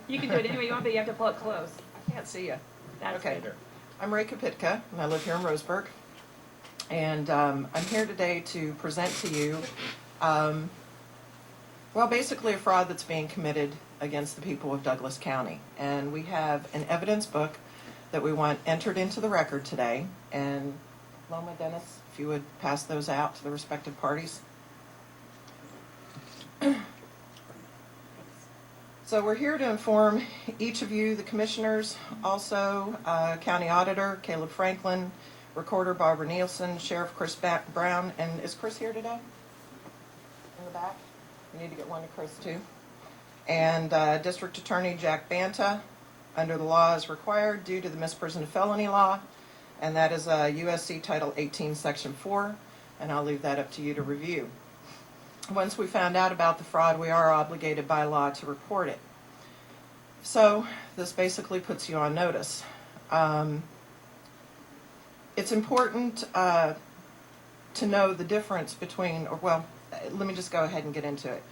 You can do it any way you want, but you have to pull it close. I can't see you. That's Okay. good. I'm Ray Kapitka, and I live here in Roseburg. And I'm here today to present to you, basically a fraud that's being committed against the people of Douglas County. And we have an evidence book that we want entered into the record today. And Loma, Dennis, if you would pass those out to the respective parties. So we're here to inform each of you, the commissioners, also County Auditor Caleb Franklin, Recorder Barbara Nielsen, Sheriff Chris Brown, and is Chris here today? In the back? We need to get one to Chris too. And District Attorney Jack Banta, under the law as required due to the misprision of felony law, and that is USC Title 18, Section 4, and I'll leave that up to you to review. Once we found out about the fraud, we are obligated by law to report it. So this basically puts you on notice. It's important to know the difference between, let me just go ahead and get into it.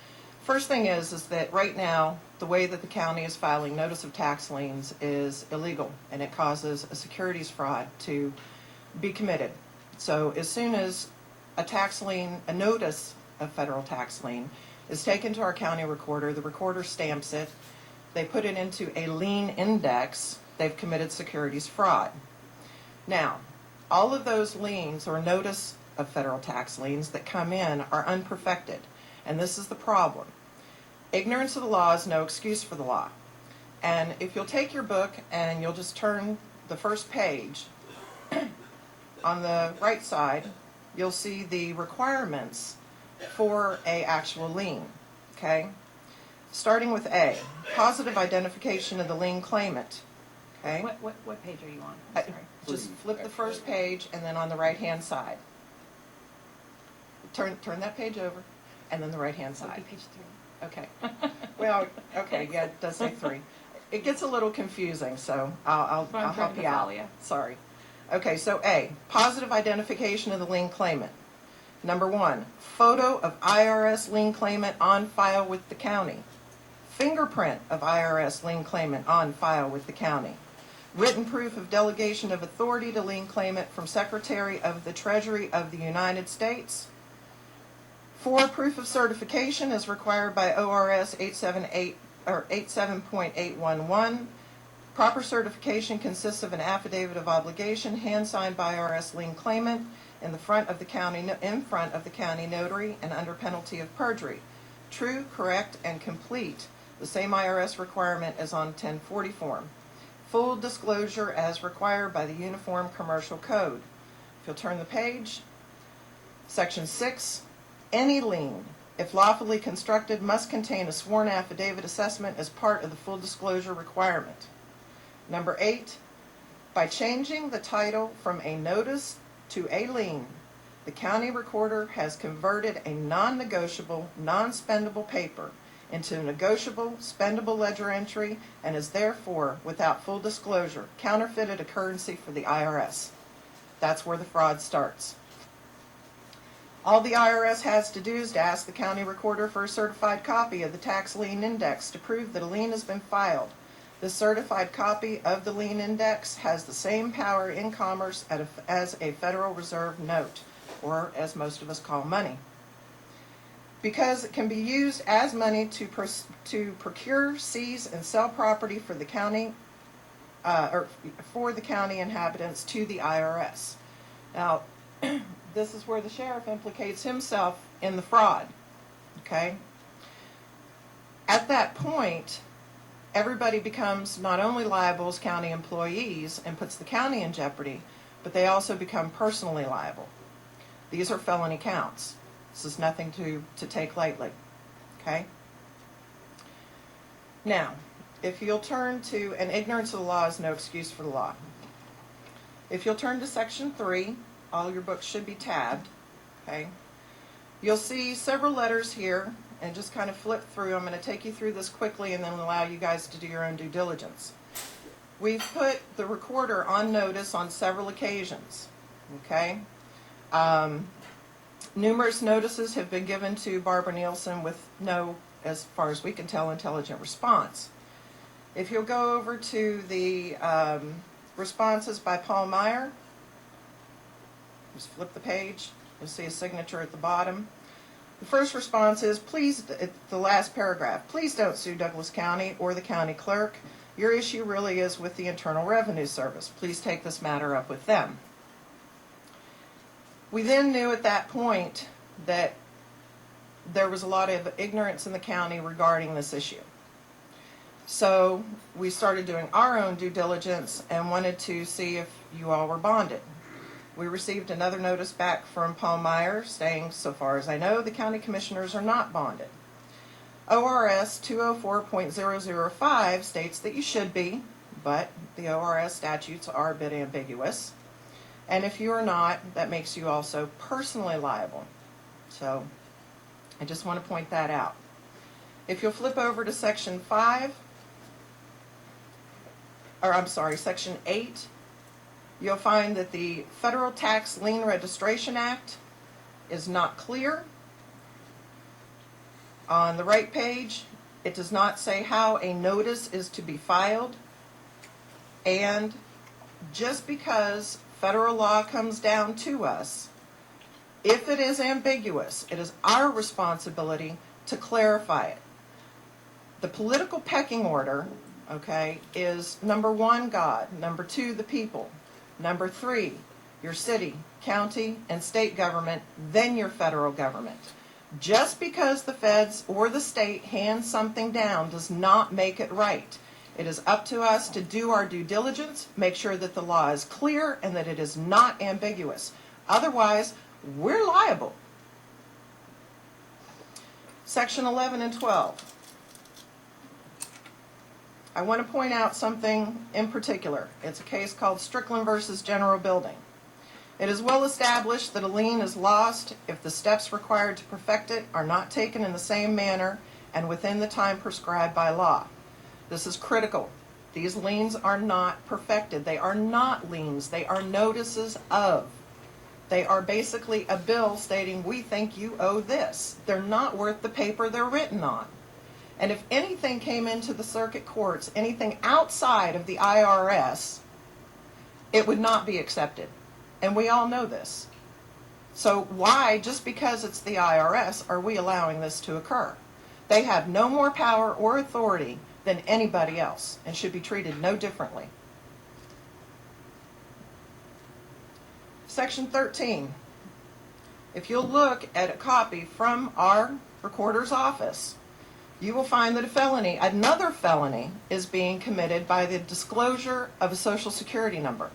First thing is that right now, the way that the county is filing notice of tax liens is illegal, and it causes a securities fraud to be committed. So as soon as a tax lien, a notice of federal tax lien is taken to our county recorder, the recorder stamps it, they put it into a lien index, they've committed securities fraud. Now, all of those liens or notice of federal tax liens that come in are unperfected, and this is the problem. Ignorance of the law is no excuse for the law. And if you'll take your book and you'll just turn the first page, on the right side, you'll see the requirements for a actual lien, okay? Starting with A, positive identification of the lien claimant, okay? What page are you on? I'm sorry. Just flip the first page and then on the right-hand side. Turn that page over and then the right-hand That would side. be page 3. Okay. Well, okay, yeah, it does say 3. It gets a little confusing, so I'll I'm trying help to you follow out. you. Sorry. Okay, so A, positive identification of the lien claimant. Number 1, photo of IRS lien claimant on file with the county. Fingerprint of IRS lien claimant on file with the county. Written proof of delegation of authority to lien claimant from Secretary of the Treasury of the United States. 4, proof of certification as required by ORS 87.811. Proper certification consists of an affidavit of obligation hand-signed by IRS lien claimant in front of the county notary and under penalty of perjury. True, correct, and complete. The same IRS requirement as on 1040 form. Full disclosure as required by the Uniform Commercial Code. If you'll turn the page, Section 6, any lien, if lawfully constructed, must contain a sworn affidavit assessment as part of the full disclosure requirement. Number 8, by changing the title from a notice to a lien, the county recorder has converted a non-negotiable, non-spendable paper into a negotiable, spendable ledger entry and is therefore, without full disclosure, counterfeited a currency for the IRS. That's where the fraud starts. All the IRS has to do is to ask the county recorder for a certified copy of the tax lien index to prove that a lien has been filed. This certified copy of the lien index has the same power in commerce as a Federal Reserve note, or as most of us call money, because it can be used as money to procure, seize, and sell property for the county, or for the county inhabitants to the IRS. Now, this is where the sheriff implicates himself in the fraud, okay? At that point, everybody becomes not only liable as county employees and puts the county in jeopardy, but they also become personally liable. These are felony counts. This is nothing to take lightly, okay? Now, if you'll turn to, and ignorance of the law is no excuse for the law. If you'll turn to Section 3, all your books should be tabbed, okay? You'll see several letters here, and just kind of flip through. I'm going to take you through this quickly and then allow you guys to do your own due diligence. We've put the recorder on notice on several occasions, okay? Numerous notices have been given to Barbara Nielsen with no, as far as we can tell, intelligent response. If you'll go over to the responses by Paul Meyer, just flip the page, you'll see a signature at the bottom. The first response is, please, the last paragraph, please don't sue Douglas County or the county clerk. Your issue really is with the Internal Revenue Service. Please take this matter up with them. We then knew at that point that there was a lot of ignorance in the county regarding this issue. So we started doing our own due diligence and wanted to see if you all were bonded. We received another notice back from Paul Meyer saying, so far as I know, the county commissioners are not bonded. ORS 204.005 states that you should be, but the ORS statutes are a bit ambiguous. And if you are not, that makes you also personally liable. So I just want to point that out. If you'll flip over to Section 8, you'll find that the Federal Tax Lien Registration Act is not clear. On the right page, it does not say how a notice is to be filed. And just because federal law comes down to us, if it is ambiguous, it is our responsibility to clarify it. The political pecking order, okay, is number 1, God, number 2, the people, number 3, your city, county, and state government, then your federal government. Just because the feds or the state hands something down does not make it right. It is up to us to do our due diligence, make sure that the law is clear and that it is not ambiguous. Otherwise, we're liable. Section 11 and 12. I want to point out something in particular. It's a case called Strickland versus General Building. It is well established that a lien is lost if the steps required to perfect it are not taken in the same manner and within the time prescribed by law. This is critical. These liens are not perfected. They are not liens. They are notices of. They are basically a bill stating, we think you owe this. They're not worth the paper they're written on. And if anything came into the circuit courts, anything outside of the IRS, it would not be accepted. And we all know this. So why, just because it's the IRS, are we allowing this to occur? They have no more power or authority than anybody else and should be treated no differently. Section 13. If you'll look at a copy from our recorder's office, you will find that another felony is being committed by the disclosure of a social security number.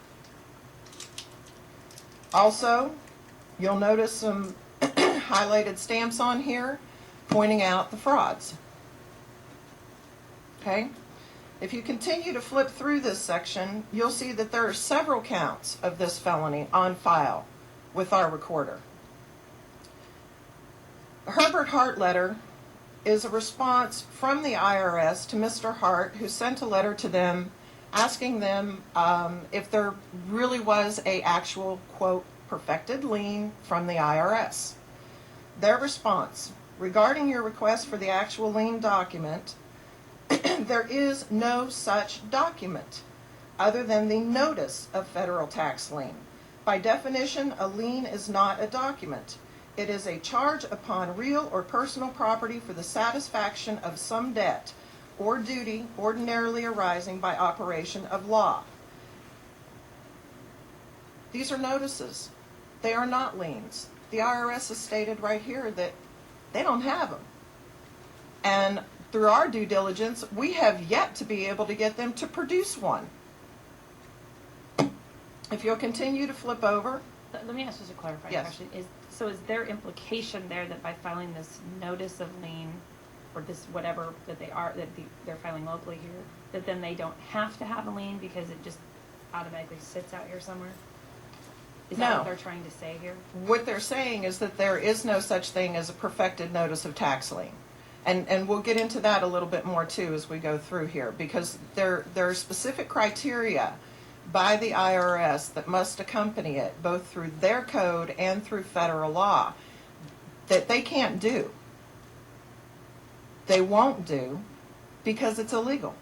Also, you'll notice some highlighted stamps on here pointing out the frauds. Okay? If you continue to flip through this section, you'll see that there are several counts of this felony on file with our recorder. The Herbert Hart letter is a response from the IRS to Mr. Hart, who sent a letter to them asking them if there really was a actual, quote, perfected lien from the IRS. Their response: regarding your request for the actual lien document, there is no such document other than the notice of federal tax lien. By definition, a lien is not a document. It is a charge upon real or personal property for the satisfaction of some debt or duty ordinarily arising by operation of law. These are notices. They are not liens. The IRS has stated right here that they don't have them. And through our due diligence, we have yet to be able to get them to produce one. If you'll continue to flip over. Let me ask just a clarifying Yes. question. Is there implication there that by filing this notice of lien, or this whatever that they're filing locally here, that then they don't have to have a lien because it just automatically sits out here somewhere? Is that No. what they're trying to say here? What they're saying is that there is no such thing as a perfected notice of tax lien. And we'll get into that a little bit more too as we go through here, because there are specific criteria by the IRS that must accompany it, both through their code and through federal law, that they can't do. They won't do because it's illegal.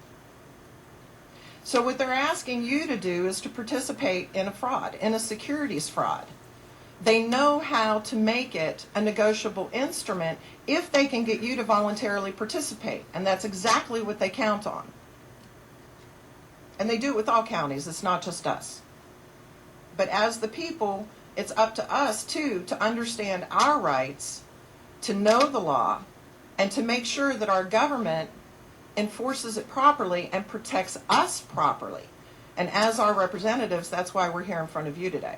So what they're asking you to do is to participate in a fraud, in a securities fraud. They know how to make it a negotiable instrument if they can get you to voluntarily participate. And that's exactly what they count on. And they do it with all counties. It's not just us. But as the people, it's up to us, too, to understand our rights, to know the law, and to make sure that our government enforces it properly and protects us properly. And as our representatives, that's why we're here in front of you today.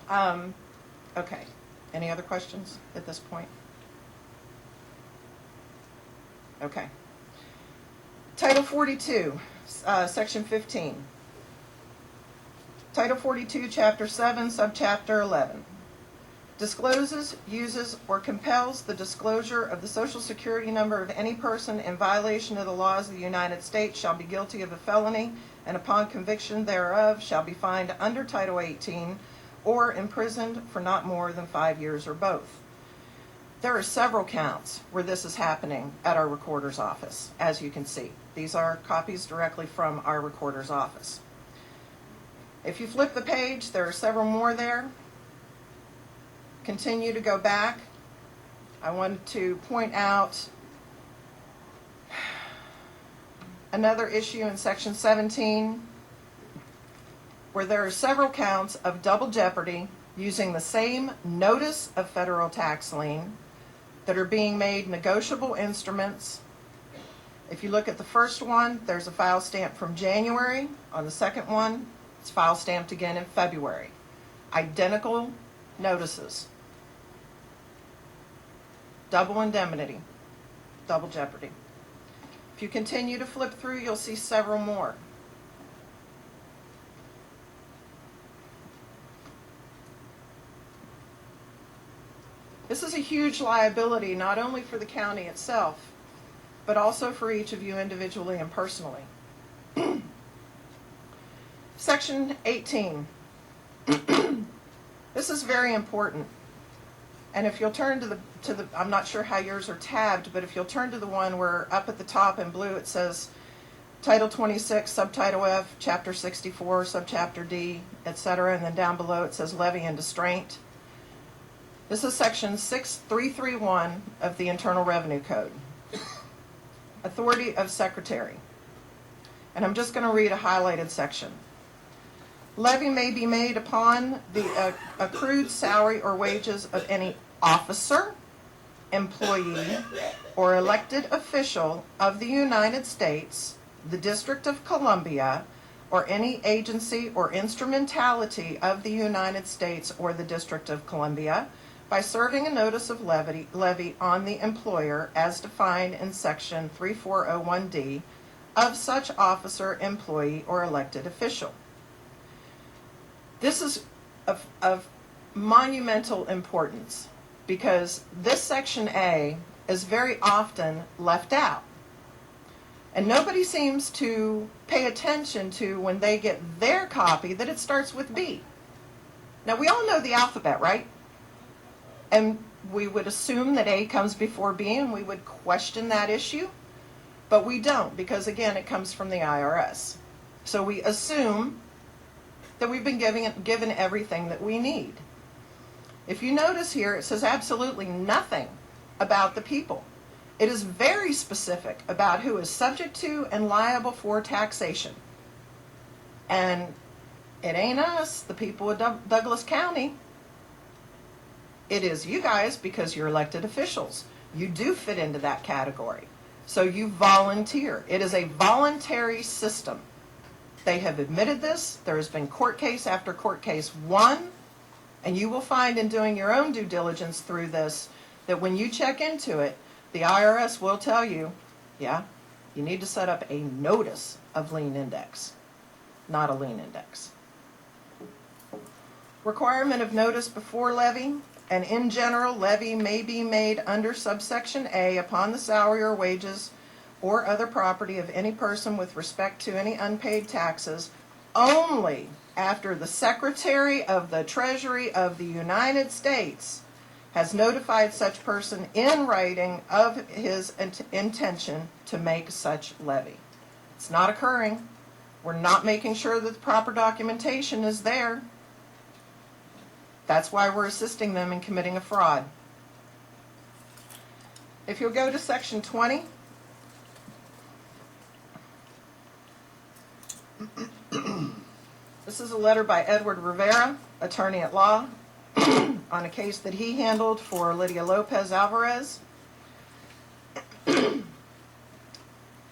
Okay. Any other questions at this point? Okay. Title 42, Section 15. Title 42, Chapter 7, Subchapter 11. Discloses, uses, or compels the disclosure of the Social Security number of any person in violation of the laws of the United States shall be guilty of a felony, and upon conviction thereof shall be fined under Title 18 or imprisoned for not more than 5 years or both. There are several counts where this is happening at our recorder's office, as you can see. These are copies directly from our recorder's office. If you flip the page, there are several more there. Continue to go back. I wanted to point out another issue in Section 17 where there are several counts of double jeopardy using the same notice of federal tax lien that are being made negotiable instruments. If you look at the first one, there's a file stamp from January. On the second one, it's file stamped again in February. Identical notices. Double indemnity, double jeopardy. If you continue to flip through, you'll see several more. This is a huge liability, not only for the county itself, but also for each of you individually and personally. Section 18. This is very important. And if you'll turn to the, I'm not sure how yours are tabbed, but if you'll turn to the one where up at the top in blue it says Title 26, Subtitle F, Chapter 64, Subchapter D, etc., and then down below it says Levy and Distraint. This is Section 6331 of the Internal Revenue Code. Authority of Secretary. And I'm just going to read a highlighted section. Levy may be made upon the accrued salary or wages of any officer, employee, or elected official of the United States, the District of Columbia, or any agency or instrumentality of the United States or the District of Columbia, by serving a notice of levy on the employer as defined in Section 3401D of such officer, employee, or elected official. This is of monumental importance because this Section A is very often left out. And nobody seems to pay attention to when they get their copy that it starts with B. Now we all know the alphabet, right? And we would assume that A comes before B and we would question that issue. But we don't because, again, it comes from the IRS. So we assume that we've been given everything that we need. If you notice here, it says absolutely nothing about the people. It is very specific about who is subject to and liable for taxation. And it ain't us, the people of Douglas County. It is you guys because you're elected officials. You do fit into that category. So you volunteer. It is a voluntary system. They have admitted this. There has been court case after court case won. And you will find in doing your own due diligence through this that when you check into it, the IRS will tell you, yeah, you need to set up a notice of lien index, not a lien index. Requirement of notice before levy. And in general, levy may be made under subsection A upon the salary or wages or other property of any person with respect to any unpaid taxes only after the Secretary of the Treasury of the United States has notified such person in writing of his intention to make such levy. It's not occurring. We're not making sure that the proper documentation is there. That's why we're assisting them in committing a fraud. If you'll go to section 20, this is a letter by Edward Rivera, attorney at law, on a case that he handled for Lydia Lopez Alvarez.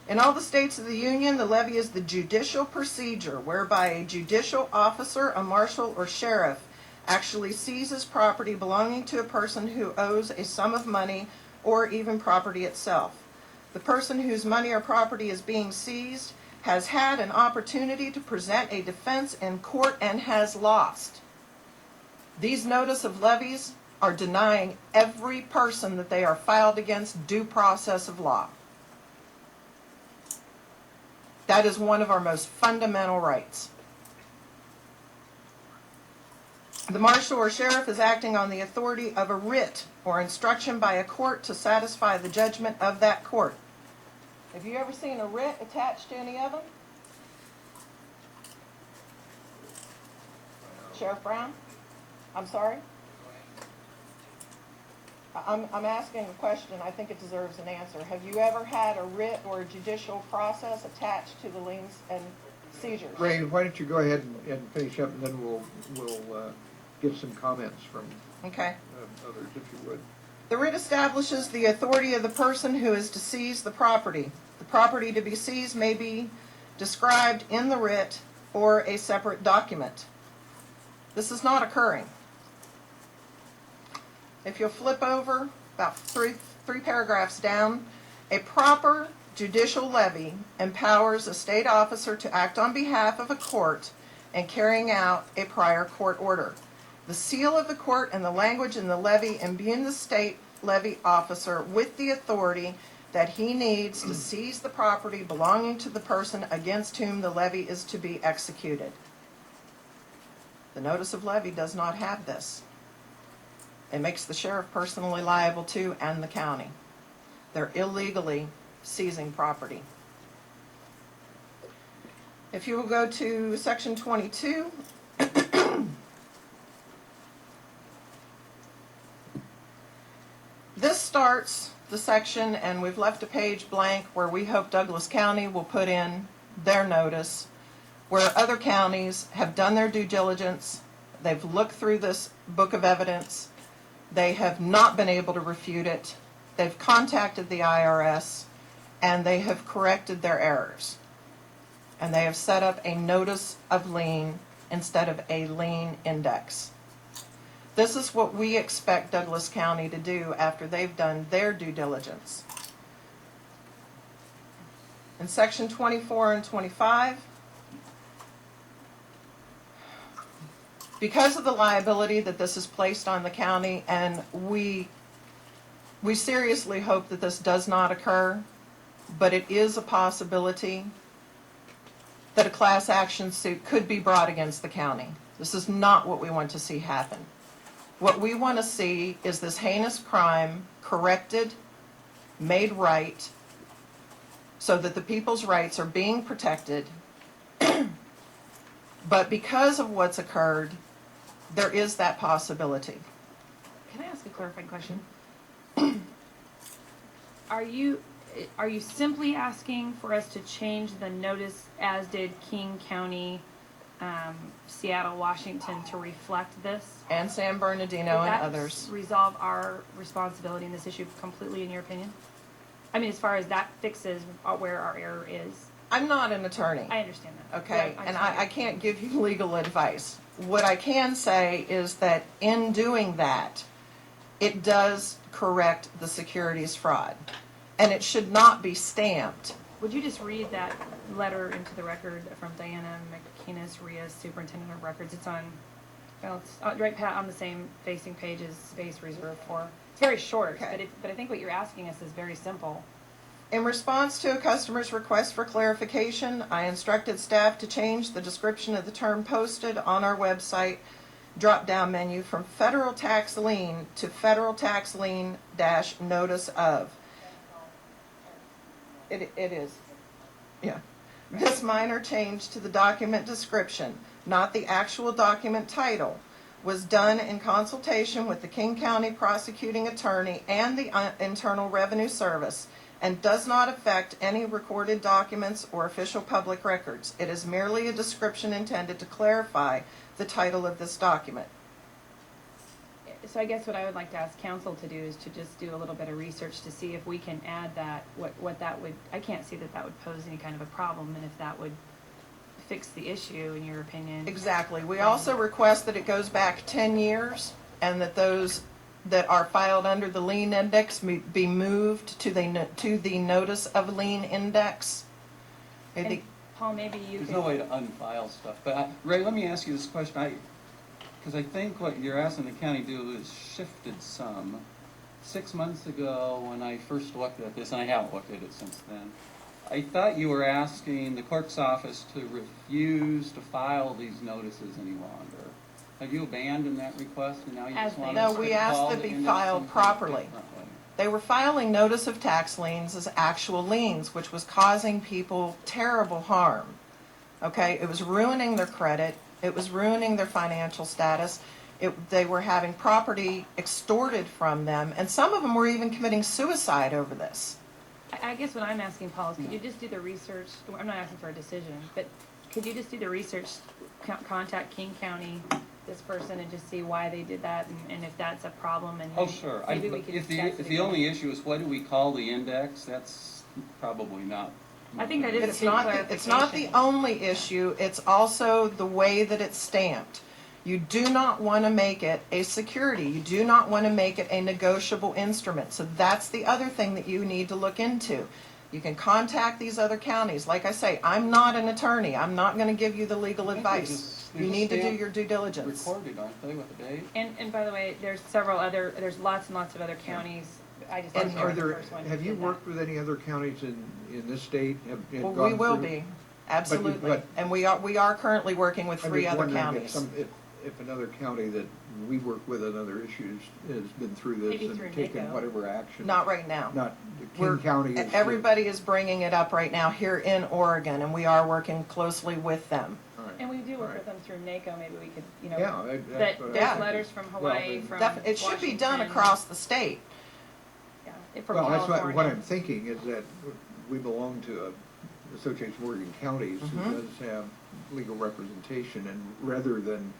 In all the states of the Union, the levy is the judicial procedure whereby a judicial officer, a marshal, or sheriff actually seizes property belonging to a person who owes a sum of money or even property itself. The person whose money or property is being seized has had an opportunity to present a defense in court and has lost. These notice of levies are denying every person that they are filed against due process of law. That is one of our most fundamental rights. The marshal or sheriff is acting on the authority of a writ or instruction by a court to satisfy the judgment of that court. Have you ever seen a writ attached to any of them? Sheriff Brown? I'm sorry? I'm asking a question. I think it deserves an answer. Have you ever had a writ or a judicial process attached to the liens and seizures? Ray, why don't you go ahead and finish up, and then we'll get some comments from Okay. others, if you would. The writ establishes the authority of the person who is to seize the property. The property to be seized may be described in the writ or a separate document. This is not occurring. If you'll flip over about three paragraphs down, a proper judicial levy empowers a state officer to act on behalf of a court in carrying out a prior court order. The seal of the court and the language in the levy imbue the state levy officer with the authority that he needs to seize the property belonging to the person against whom the levy is to be executed. The notice of levy does not have this. It makes the sheriff personally liable too, and the county. They're illegally seizing property. If you will go to section 22, this starts the section, and we've left a page blank where we hope Douglas County will put in their notice, where other counties have done their due diligence, they've looked through this book of evidence, they have not been able to refute it, they've contacted the IRS, and they have corrected their errors. And they have set up a notice of lien instead of a lien index. This is what we expect Douglas County to do after they've done their due diligence. In section 24 and 25, because of the liability that this is placed on the county, and we seriously hope that this does not occur, but it is a possibility that a class action suit could be brought against the county. This is not what we want to see happen. What we want to see is this heinous crime corrected, made right, so that the people's rights are being protected. But because of what's occurred, there is that possibility. Can I ask a clarifying question? Are you simply asking for us to change the notice, as did King County, Seattle, Washington, to reflect this? And San Bernardino Would and that others. resolve our responsibility in this issue completely, in your opinion? I mean, as far as that fixes where our error is. I'm not an attorney. I understand that. Okay, Yeah, and I can't give you legal advice. What I can say is that in doing that, it does correct the securities fraud. And it should not be stamped. Would you just read that letter into the record from Diana McInnes, RIA, Superintendent of Records? It's on, well, it's right on the same facing page as space reserved for. It's very short, Okay. but I think what you're asking us is very simple. In response to a customer's request for clarification, I instructed staff to change the description of the term posted on our website drop-down menu from federal tax lien to federal tax lien - notice of. It is. Yeah. This minor change to the document description, not the actual document title, was done in consultation with the King County Prosecuting Attorney and the Internal Revenue Service and does not affect any recorded documents or official public records. It is merely a description intended to clarify the title of this document. So I guess what I would like to ask council to do is to just do a little bit of research to see if we can add that, what that would, I can't see that that would pose any kind of a problem, and if that would fix the issue, in your opinion. Exactly. We also request that it goes back 10 years and that those that are filed under the lien index be moved to the notice of lien index. And Paul, maybe you There's could. no way to unfile stuff, but Ray, let me ask you this question, because I think what you're asking the county to do is shifted some. 6 months ago, when I first looked at this, and I haven't looked at it since then, I thought you were asking the clerk's office to refuse to file these notices any longer. Have you abandoned that request, and now you As just they want No, us to we asked call that the be index filed something properly. differently? They were filing notice of tax liens as actual liens, which was causing people terrible harm. Okay, it was ruining their credit, it was ruining their financial status, they were having property extorted from them, and some of them were even committing suicide over this. I guess what I'm asking, Paul, is could you just do the research, I'm not asking for a decision, but could you just do the research, contact King County, this person, and just see why they did that, and if that's a problem, and Oh, sure. maybe we could If discuss it the again. only issue is what do we call the index, that's probably not. I think that is It's not the only issue, it's also the way that it's stamped. You do not want to make it a security. You do not want to make it a negotiable instrument. So that's the other thing that you need to look into. You can contact these other counties. Like I say, I'm not an attorney. I'm not going to give you the legal I think they're advice. just You need to do stamped, your due diligence. Recorded, aren't they, with the date? And by the way, there's lots and lots of other counties, I just And wasn't are the there, first one who have you did that. worked with any other counties in this state? Have Well, gone we will through- be, absolutely. but- And we are currently working with I'm 3 just other wondering counties. if another county that we work with on other issues has been through this Maybe through and taken NACO. whatever action. Not right now. Not, We're- King County is. Everybody is bringing it up right now here in Oregon, and we are working closely with them. All right. And we do work All with them through NACO, maybe we could, you know. Yeah, That that's what I there's was letters thinking. from Well, Hawaii, then- from It should be done Washington, across the state. yeah, from Well, that's what California. I'm thinking is that we belong to a Association of Oregon Counties who Mhm. does have legal representation, and rather than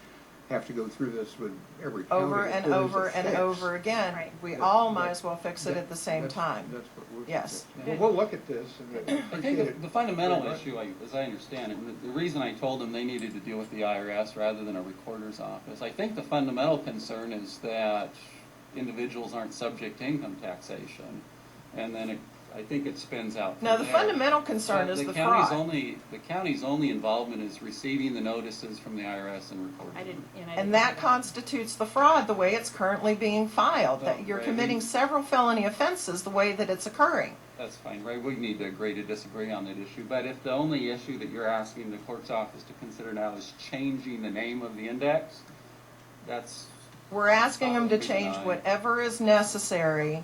have to go through this with every county. Over if and there is a over and fix, over again. Right. We that- all might that- as well fix it at the same that's- time. That's what we're. Yes. Well, we'll look at this and I appreciate think it. the fundamental very much. issue, as I understand it, and the reason I told them they needed to deal with the IRS rather than a recorder's office, I think the fundamental concern is that individuals aren't subject to income taxation. And then I think it spins out from Now, the there. fundamental concern So is the county's fraud. the county's only involvement is receiving the notices from the IRS and recording I them. didn't. And that constitutes the fraud, the way it's currently being filed, Well, that you're Ray, committing several felony offenses the way that it's occurring. That's fine, right? We need to agree to disagree on that issue. But if the only issue that you're asking the clerk's office to consider now is changing the name of the index, that's, We're asking them to Probably change denied. whatever is necessary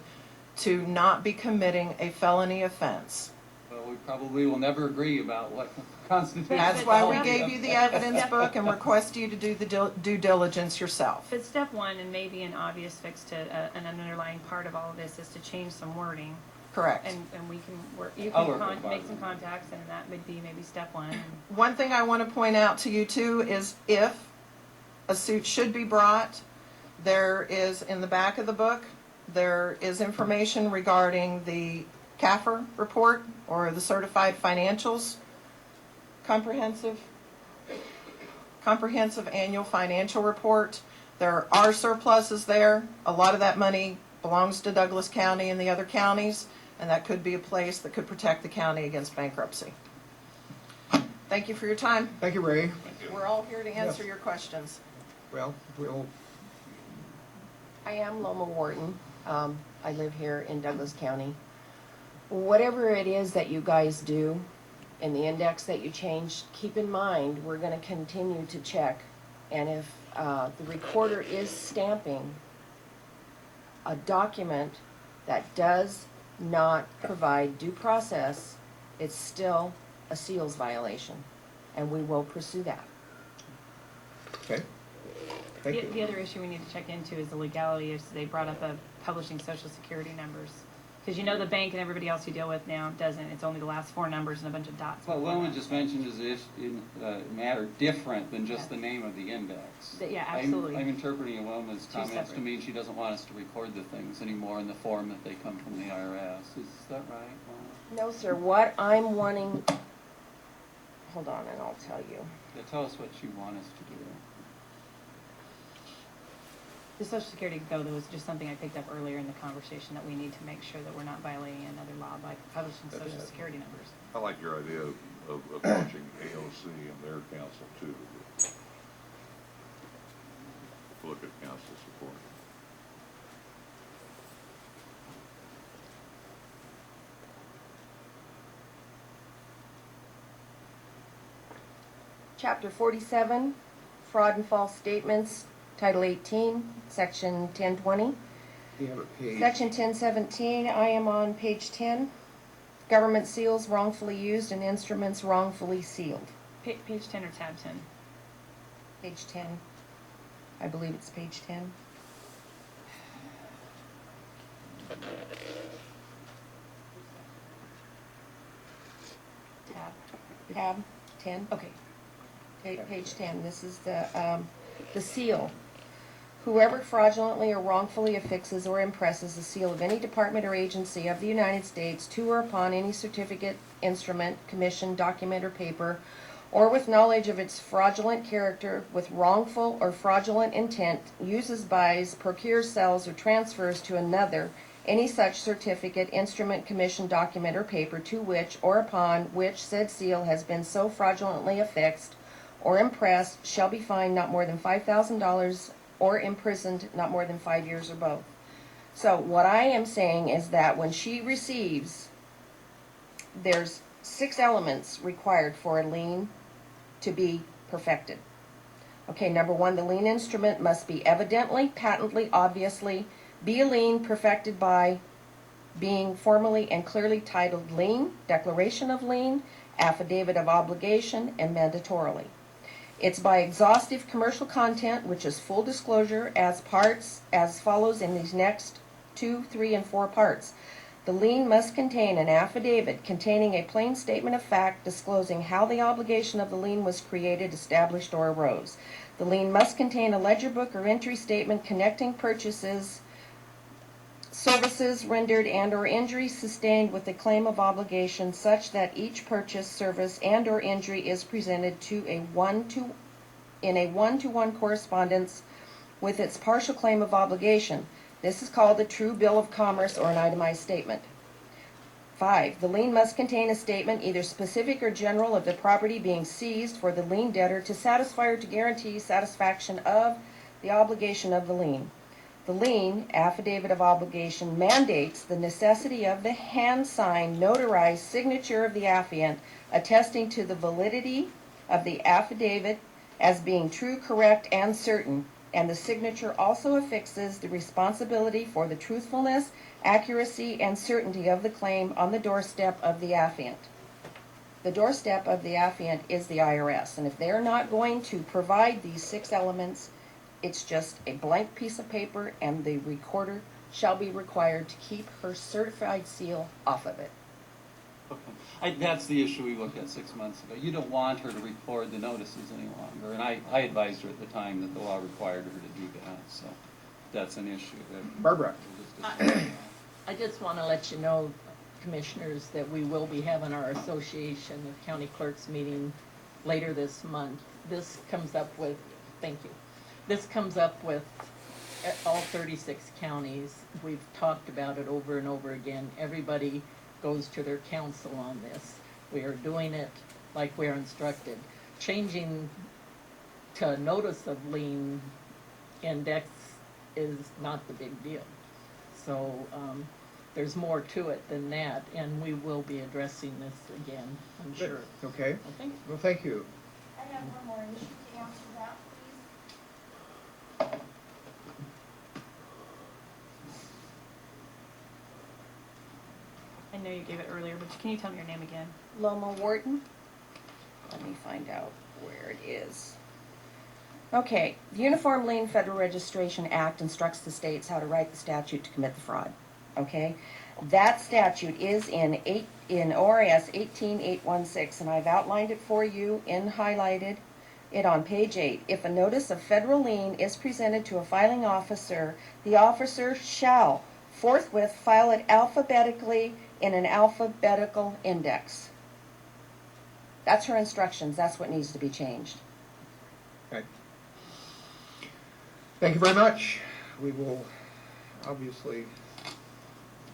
to not be committing a felony offense. well, we probably will never agree about what constitutes. That's a why we felony gave you the offense. evidence book and request you to do the due diligence yourself. But step one, and maybe an obvious fix to an underlying part of all of this, is to change some wording. Correct. And we can work, you I'll can work with make some Barbara. contacts, and that would be maybe step one. One thing I want to point out to you too is if a suit should be brought, there is in the back of the book, there is information regarding the CAFR report or the certified financials, comprehensive annual financial report. There are surpluses there. A lot of that money belongs to Douglas County and the other counties, and that could be a place that could protect the county against bankruptcy. Thank you for your time. Thank you, Ray. We're all here to answer Yes. your questions. Well, we'll, I am Loma Wharton. I live here in Douglas County. Whatever it is that you guys do and the index that you change, keep in mind, we're gonna continue to check. And if the recorder is stamping a document that does not provide due process, it's still a seals violation, and we will pursue that. Okay, thank The you. other issue we need to check into is the legality, is they brought up publishing social security numbers. Because you know the bank and everybody else you deal with now doesn't, it's only the last four numbers and a bunch of dots. What Wilma just mentioned is a matter different than just the name of the index. Yeah, absolutely. I'm interpreting Wilma's Two comments to separate. mean she doesn't want us to record the things anymore in the form that they come from the IRS. Is that right, Wilma? No, sir, what I'm wanting, hold on and I'll tell you. Yeah, tell us what you want us to do. The social security though, there was just something I picked up earlier in the conversation that we need to make sure that we're not violating another law by publishing social security numbers. I like your idea of approaching AOC and their council too. Look at council support. Chapter 47, Fraud and False Statements, Title 18, Section 1020. You have a page. Section 1017, I am on page 10. Government seals wrongfully used and instruments wrongfully sealed. Page 10 or tab 10? Page 10. I believe it's page 10. Tab 10. Okay. Page 10, this is the seal. Whoever fraudulently or wrongfully affixes or impresses the seal of any department or agency of the United States to or upon any certificate, instrument, commission, document, or paper, or with knowledge of its fraudulent character, with wrongful or fraudulent intent, uses, buys, procures, sells, or transfers to another any such certificate, instrument, commission, document, or paper to which or upon which said seal has been so fraudulently affixed or impressed shall be fined not more than $5,000 or imprisoned not more than 5 years or both. So what I am saying is that when she receives, there's 6 elements required for a lien to be perfected. Okay, number 1, the lien instrument must be evidently, patently, obviously, be a lien perfected by being formally and clearly titled lien, declaration of lien, affidavit of obligation, and mandatorily. It's by exhaustive commercial content, which is full disclosure as parts as follows in these next 2, 3, and 4 parts. The lien must contain an affidavit containing a plain statement of fact disclosing how the obligation of the lien was created, established, or arose. The lien must contain a ledger book or entry statement connecting purchases, services rendered, and or injuries sustained with the claim of obligation such that each purchase, service, and or injury is presented to in a one-to-one correspondence with its partial claim of obligation. This is called a true bill of commerce or an itemized statement. 5. The lien must contain a statement, either specific or general, of the property being seized for the lien debtor to satisfy or to guarantee satisfaction of the obligation of the lien. The lien, affidavit of obligation, mandates the necessity of the hand-signed, notarized signature of the affiant, attesting to the validity of the affidavit as being true, correct, and certain, and the signature also affixes the responsibility for the truthfulness, accuracy, and certainty of the claim on the doorstep of the affiant. The doorstep of the affiant is the IRS, and if they're not going to provide these 6 elements, it's just a blank piece of paper, and the recorder shall be required to keep her certified seal off of it. Okay. That's the issue we looked at 6 months ago. You don't want her to record the notices any longer, and I advised her at the time that the law required her to do that, so that's an issue that Barbara. we'll just discuss. I just want to let you know, Commissioners, that we will be having our Association of County Clerks meeting later this month. This comes up with, thank you, this comes up with all 36 counties. We've talked about it over and over again. Everybody goes to their council on this. We are doing it like we're instructed. Changing to notice of lien index is not the big deal. So there's more to it than that, and we will be addressing this again, I'm sure. Okay, Okay? well, thank you. I have one more issue to answer that, please. I know you gave it earlier, but can you tell me your name again? Loma Wharton, let me find out where it is. Okay, the Uniform Lien Federal Registration Act instructs the states how to write the statute to commit the fraud, okay? That statute is in ORS 18816, and I've outlined it for you in highlighted it on page 8. If a notice of federal lien is presented to a filing officer, the officer shall forthwith file it alphabetically in an alphabetical index. That's her instructions. That's what needs to be changed. Okay. Thank you very much. We will obviously,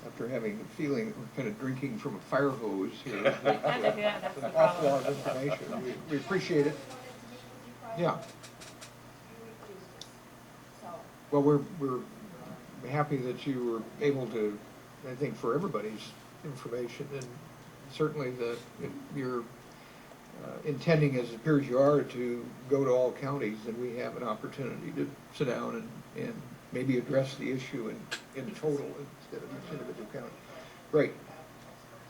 after having the feeling we're kind of drinking from a fire hose here, Yeah, that's the an awful lot problem. of information. We appreciate it. Yeah. Well, we're happy that you were able to, I think, for everybody's information, and certainly you're intending, as it appears you are, to go to all counties, and we have an opportunity to sit down and maybe address the issue in total instead of each individual county. Great.